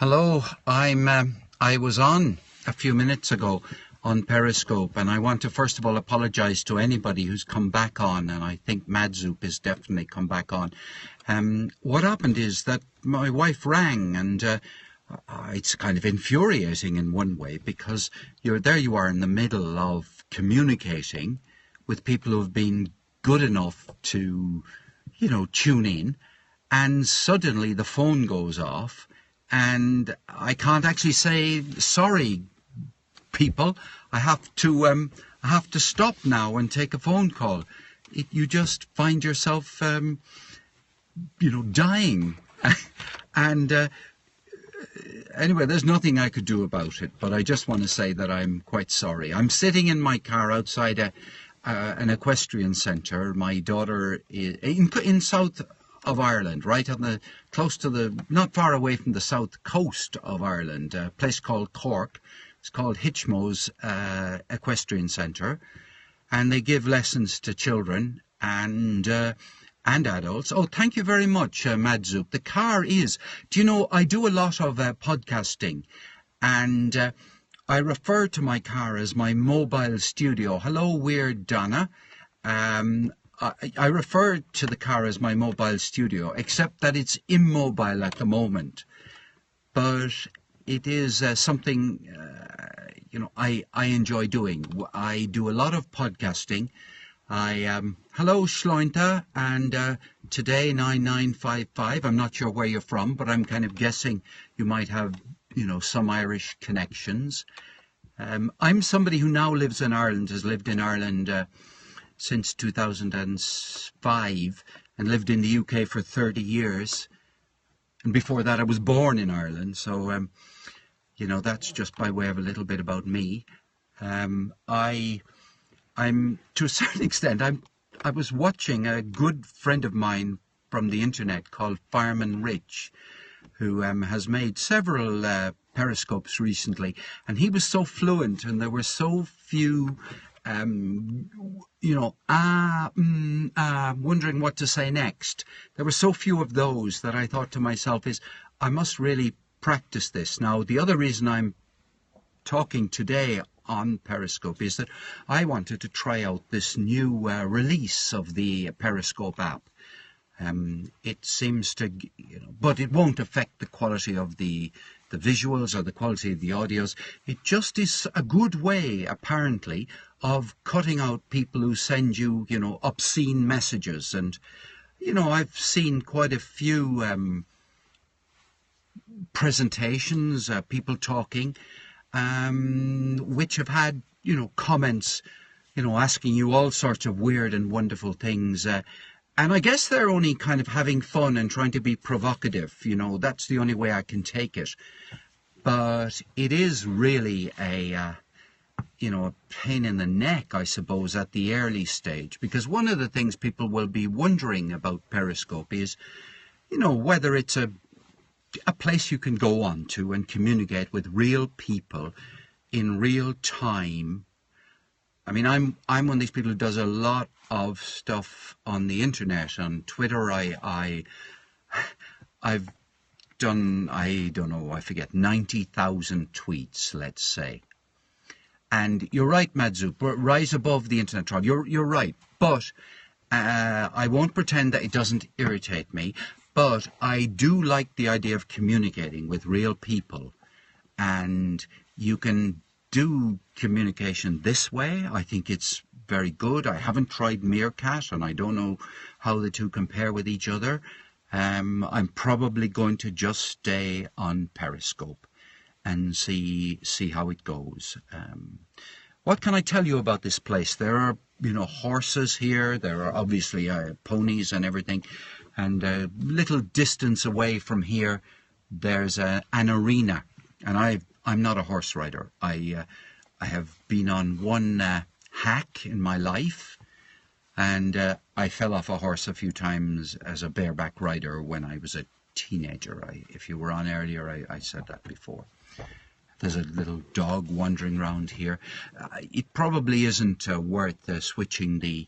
Hello, I was on a few minutes ago on Periscope, and I want to first of all apologise to anybody who's come back on, and I think Madzoop has definitely come back on. What happened is that my wife rang, and it's kind of infuriating in one way, because you are in the middle of communicating with people who have been good enough to, tune in, and suddenly the phone goes off. And I can't actually say sorry, people. I have to stop now and take a phone call. You just find yourself, dying. And anyway, there's nothing I could do about it. But I just want to say that I'm quite sorry. I'm sitting in my car outside an equestrian centre. My daughter is in South of Ireland, right on not far away from the south coast of Ireland, a place called Cork. It's called Hitchmo's Equestrian Centre, and they give lessons to children and adults. Oh, thank you very much, Madzoop. The car is, I do a lot of podcasting, and I refer to my car as my mobile studio. Hello, Weird Donna. I refer to the car as my mobile studio, except that it's immobile at the moment. But it is something, I enjoy doing. I do a lot of podcasting. Hello, Schlointa, and today 9955. I'm not sure where you're from, but I'm kind of guessing you might have, some Irish connections. I'm somebody who now lives in Ireland, has lived in Ireland since 2005 and lived in the UK for 30 years. And before that, I was born in Ireland. So, that's just by way of a little bit about me. I'm, to a certain extent, I was watching a good friend of mine from the internet called Fireman Rich, who has made several periscopes recently. And he was so fluent, and there were so few wondering what to say next. There were so few of those that I thought to myself I must really practice this. Now, the other reason I'm talking today on Periscope is that I wanted to try out this new release of the Periscope app. It seems to, but it won't affect the quality of the visuals or the quality of the audios. It just is a good way, apparently, of cutting out people who send you, obscene messages. And, I've seen quite a few presentations, people talking, which have had, comments, asking you all sorts of weird and wonderful things. And I guess they're only kind of having fun and trying to be provocative. That's the only way I can take it. But it is really a pain in the neck, I suppose, at the early stage. Because one of the things people will be wondering about Periscope is, whether it's a place you can go on to and communicate with real people in real time. I mean, I'm one of these people who does a lot of stuff on the internet, on Twitter. I've done, I don't know, I forget, 90,000 tweets, let's say. And you're right, Madzoop, rise above the internet troll. You're right, but I won't pretend that it doesn't irritate me. But I do like the idea of communicating with real people, and you can do communication this way. I think it's very good. I haven't tried Meerkat, and I don't know how the two compare with each other. I'm probably going to just stay on Periscope and see how it goes. What can I tell you about this place? There are, horses here. There are obviously ponies and everything. And a little distance away from here, there's an arena. And I'm not a horse rider. I have been on one hack in my life, and I fell off a horse a few times as a bareback rider when I was a teenager. If you were on earlier, I said that before. There's a little dog wandering around here. It probably isn't worth switching the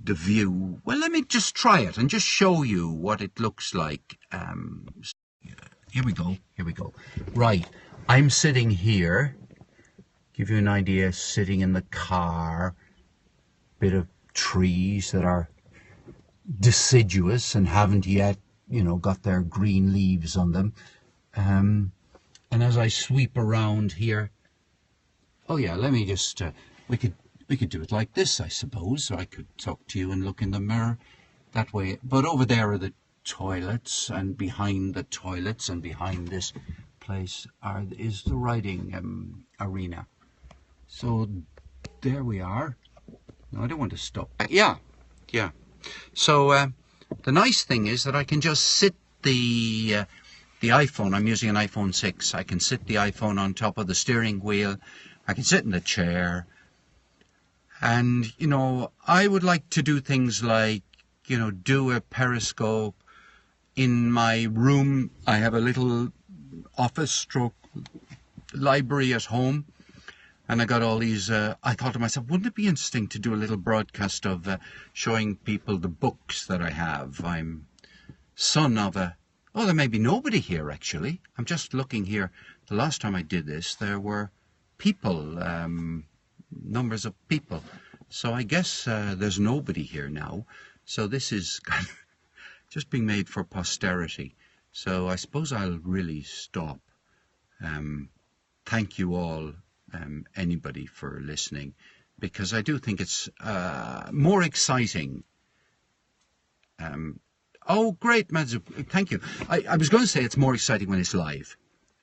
view. Well, let me just try it and just show you what it looks like. Here we go. Here we go. Right. I'm sitting here. Give you an idea, sitting in the car. Bit of trees that are deciduous and haven't yet, got their green leaves on them. And as I sweep around here, oh yeah, let me just, we could do it like this, I suppose. So I could talk to you and look in the mirror that way. But over there are the toilets, and behind the toilets and behind this place is the riding arena. So there we are. No, I don't want to stop. Yeah. So the nice thing is that I can just sit the iPhone. I'm using an iPhone 6. I can sit the iPhone on top of the steering wheel. I can sit in the chair. And, I would like to do things like, do a Periscope in my room. I have a little office stroke library at home. And I got all these, I thought to myself, wouldn't it be interesting to do a little broadcast of showing people the books that I have? I'm son of there may be nobody here actually. I'm just looking here. The last time I did this, there were people, numbers of people. So I guess there's nobody here now. So this is kind of just being made for posterity. So I suppose I'll really stop. Thank you all. Anybody for listening, because I do think it's more exciting. Oh, great, Mazu, thank you. I was going to say it's more exciting when it's live,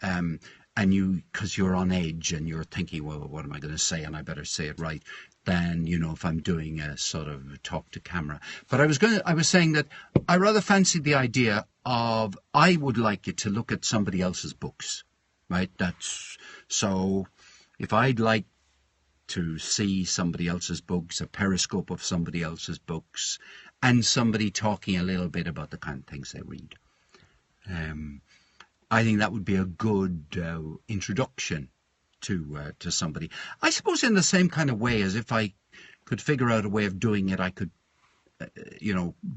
and because you're on edge and you're thinking, well, what am I going to say, and I better say it right, than if I'm doing a sort of talk to camera. But I was saying that I rather fancy the idea of I would like you to look at somebody else's books, right? That's so. If I'd like to see somebody else's books, a Periscope of somebody else's books, and somebody talking a little bit about the kind of things they read, I think that would be a good introduction to somebody. I suppose in the same kind of way as if I could figure out a way of doing it, I could,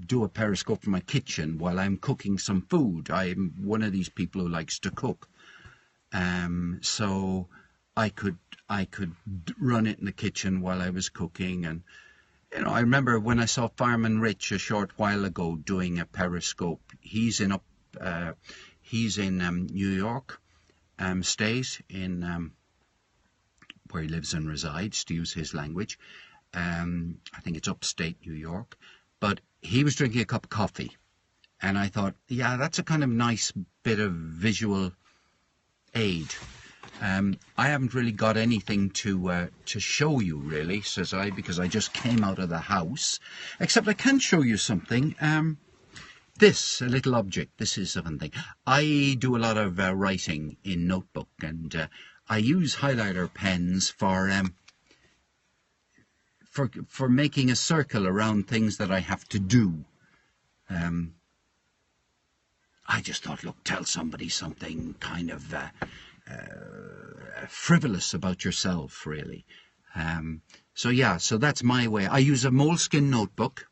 do a Periscope from my kitchen while I'm cooking some food. I'm one of these people who likes to cook. So I could run it in the kitchen while I was cooking. And, I remember when I saw Fireman Rich a short while ago doing a Periscope. He's in New York State, in where he lives and resides, to use his language. I think it's upstate New York. But he was drinking a cup of coffee. And I thought, yeah, that's a kind of nice bit of visual aid. I haven't really got anything to show you, really, says I, because I just came out of the house. Except I can show you something. This, a little object. This is something. I do a lot of writing in notebook, and I use highlighter pens for making a circle around things that I have to do. I just thought, look, tell somebody something kind of frivolous about yourself, really. So so that's my way. I use a moleskin notebook,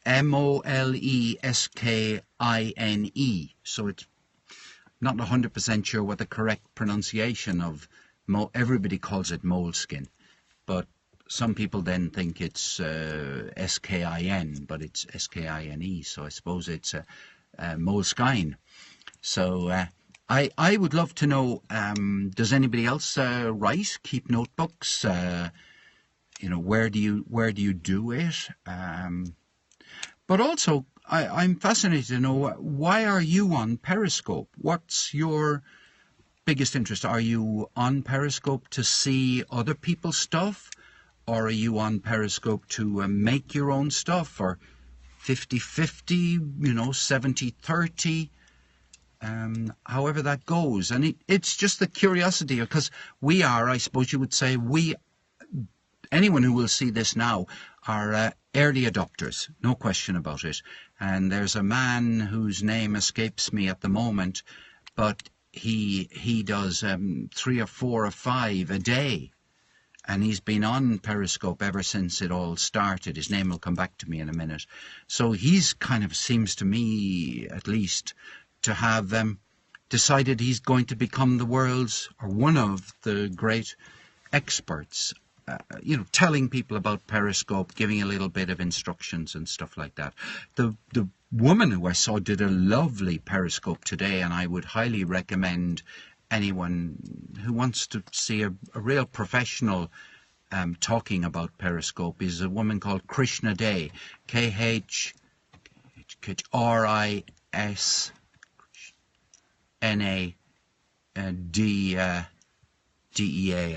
M-O-L-E-S-K-I-N-E. So it's not 100% sure what the correct pronunciation of everybody calls it moleskin, but some people then think it's S-K-I-N, but it's S-K-I-N-E. So I suppose it's moleskine. So I would love to know, does anybody else write, keep notebooks? Where do you do it? But also, I'm fascinated to know, why are you on Periscope? What's your biggest interest? Are you on Periscope to see other people's stuff? Or are you on Periscope to make your own stuff? Or 50-50, 70-30? However that goes. And it's just the curiosity, because we are, I suppose you would say, anyone who will see this now are early adopters, no question about it. And there's a man whose name escapes me at the moment, but he does 3 or 4 or 5 a day. and he's been on Periscope ever since it all started. His name will come back to me in a minute. So he's kind of, seems to me at least, to have decided he's going to become the world's, or one of the great experts, telling people about Periscope, giving a little bit of instructions and stuff like that. The woman who I saw did a lovely Periscope today, and I would highly recommend anyone who wants to see a real professional talking about Periscope is a woman called Krishna Day, KHRISNADEA,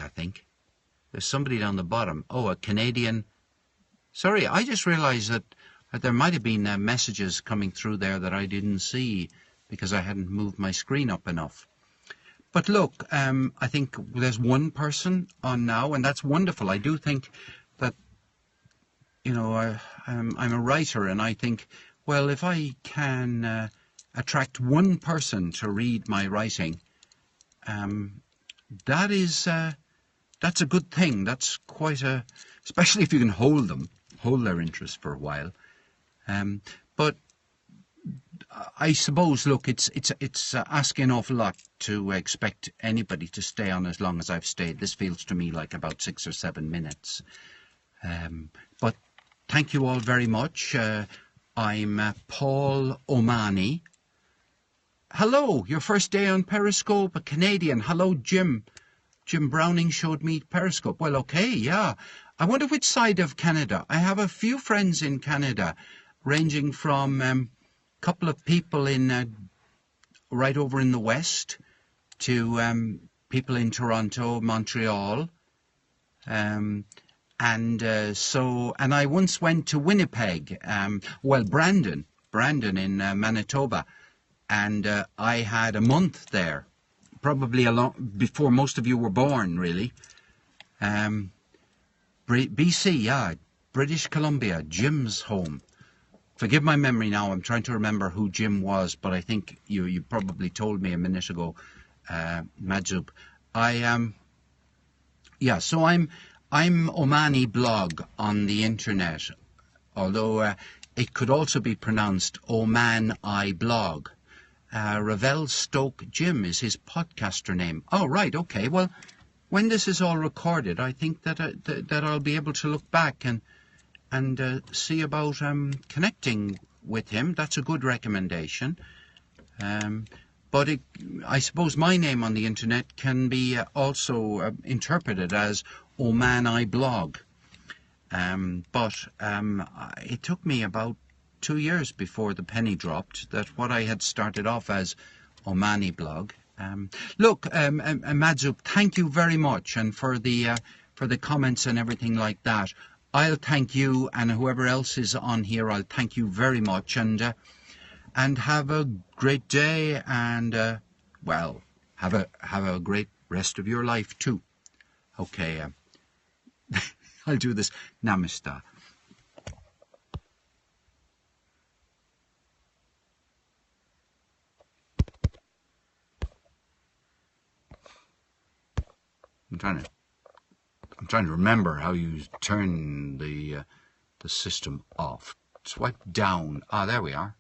I think. There's somebody down the bottom. Oh, a Canadian. Sorry, I just realized that there might have been messages coming through there that I didn't see because I hadn't moved my screen up enough. But look, I think there's one person on now, and that's wonderful. I do think that, I'm a writer, and I think, well, if I can attract one person to read my writing, that's a good thing. That's quite especially if you can hold their interest for a while. But I suppose, look, it's asking an awful lot to expect anybody to stay on as long as I've stayed. This feels to me like about 6 or 7 minutes. But thank you all very much. I'm Paul O'Mahony. Hello, your first day on Periscope, a Canadian. Hello, Jim. Jim Browning showed me Periscope. Well, okay, yeah. I wonder which side of Canada. I have a few friends in Canada, ranging from couple of people in right over in the west to people in Toronto, Montreal, and I once went to Winnipeg, Brandon in Manitoba, and I had a month there, probably before most of you were born, really. BC, yeah, British Columbia, Jim's home. Forgive my memory now. I'm trying to remember who Jim was, but I think you probably told me a minute ago, Majub. So I'm O'Mahony blog on the internet, although it could also be pronounced Oman I blog. Ravel Stoke Jim is his podcaster name. Oh, right, okay. Well, when this is all recorded, I think that I'll be able to look back and see about connecting with him. That's a good recommendation. But I suppose my name on the internet can be also interpreted as O'Mahony blog. But it took me about 2 years before the penny dropped that what I had started off as O'Mahony blog. Look, Madzub, thank you very much, and for the comments and everything like that. I'll thank you, and whoever else is on here, I'll thank you very much, and have a great day, and have a great rest of your life too. Okay, I'll do this. Namaste. I'm trying to remember how you turn the system off. Swipe down. Ah, there we are.